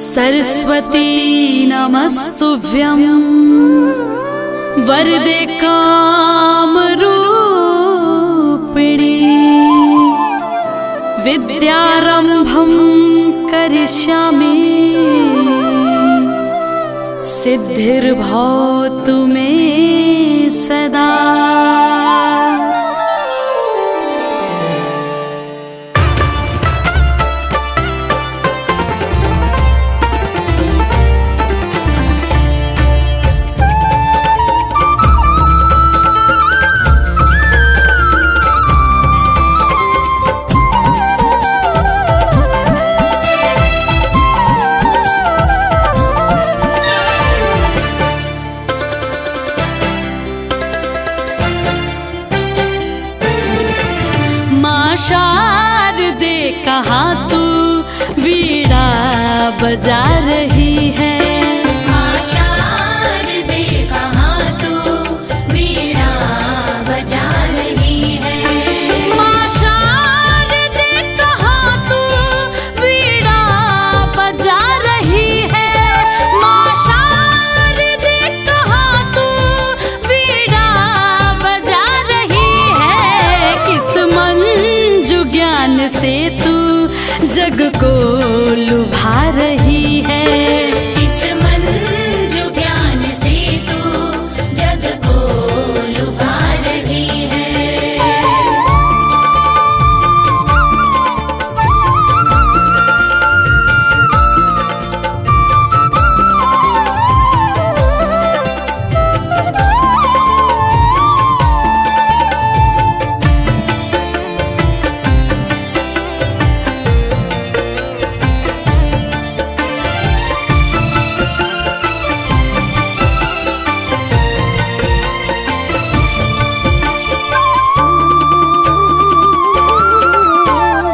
सरस्वती नमस्तुभ्यं वरदे कामरूपिणी विद्यारंभं करिष्यामि सिद्धिर्भवतु मे सदा। शारदे कहाँ तू वीणा बजा रही है। माँ शारदे कहाँ तू वीणा बजा रही है। माँ शारदे कहाँ तू वीणा बजा रही है। माँ शारदे कहाँ तू वीणा बजा रही है। किस ज्ञान से तू जग को लुभा रही है। इस मंजू ज्ञान से तू जग को लुभा रही है।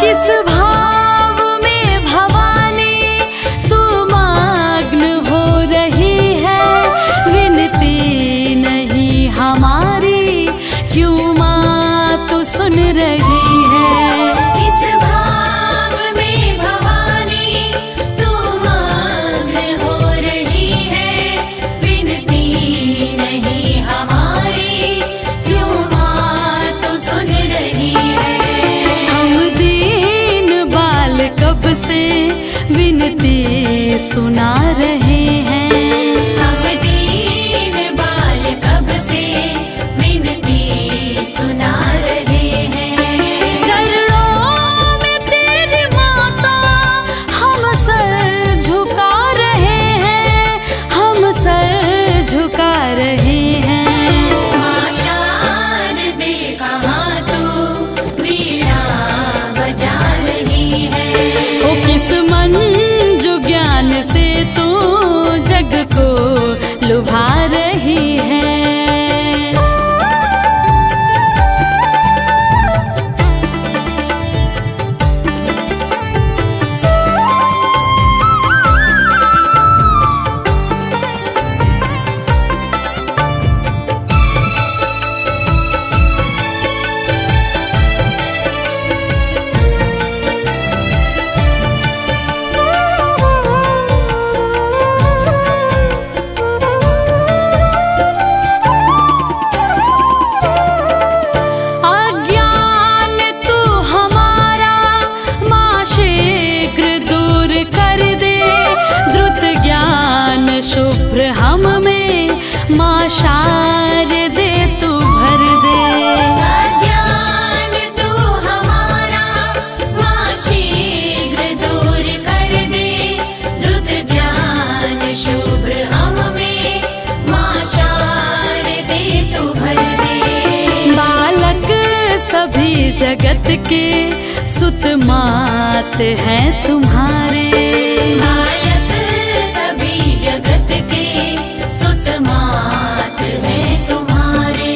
किस भाव में भवानी तू मग्न हो रही है। विनती नहीं हमारी क्यों माँ तू सुन रही है। किस भाव में भवानी तू मग्न हो रही है। विनती नहीं हमारी क्यों माँ तू सुन रही है। कब से विनती सुना रहे हैं। हम दीन बाल कब से विनती सुना रहे हैं। चरणों में तेरी माता हम सर झुका रहे हैं। हम सर झुका रहे हैं। माँ शारदे कहाँ तू वीणा बजा रही है। किस मंजू ज्ञान से तू जग को लुभा रही है। शुभ्र हम में माँ शारदे तू भर दे। अज्ञान तू हमारा माँ शीघ्र दूर कर दे। द्रुत ज्ञान शुभ्र हम में माँ शारदे तू भर दे। बालक सभी जगत के सुत मात हैं तुम्हारे। जगत के सुत मात हैं तुम्हारे।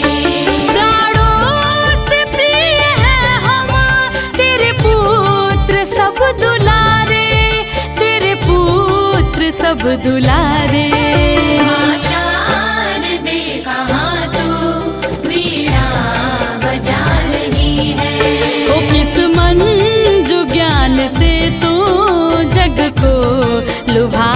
प्राणों से प्रिय है हम तेरे पुत्र सब दुलारे। तेरे पुत्र सब दुलारे। माँ शारदे कहाँ तू वीणा बजा रही है। ओ किस मंजू ज्ञान से तू जग को लुभा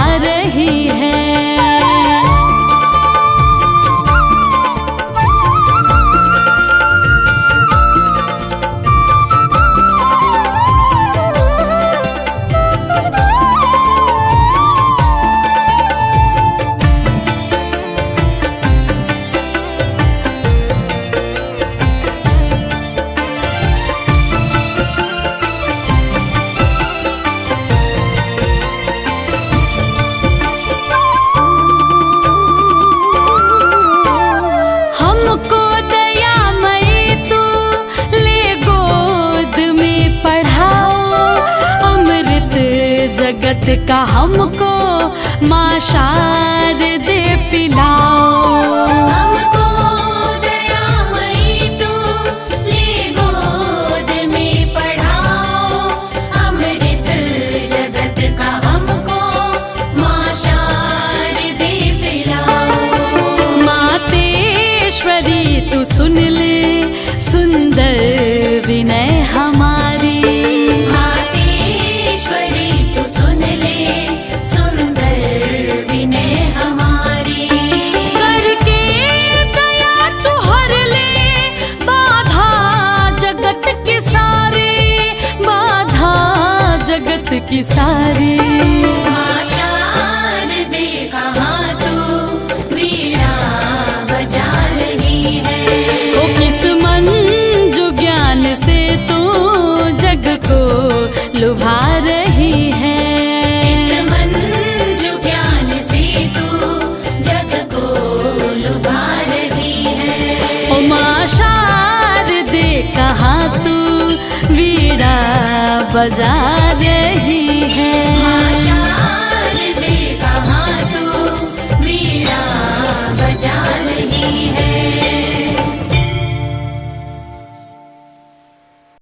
जगत का हमको माँ शारदे पिलाओ। हमको दयामयी तू ले गोद में पढ़ाओ। अमृत जगत का हमको माँ शारदे पिलाओ। मातेश्वरी तू सुन ले सुंदर विनय हमारी। मातेश्वरी तू सुन ले सुंदर विनय हमारी। करके दया तू हर ले बाधा जगत की सारी, बाधा जगत की सारी। माँ शारदे कहाँ तू वीणा बजा रही है। ओ किस मंजू ज्ञान से तू जग को लुभा रही है। इस मंजू ज्ञान से तू जग को लुभा रही है। ओ माँ शारदे कहाँ तू वीणा बजा रही है। माँ शारदे कहाँ तू वीणा बजा रही है।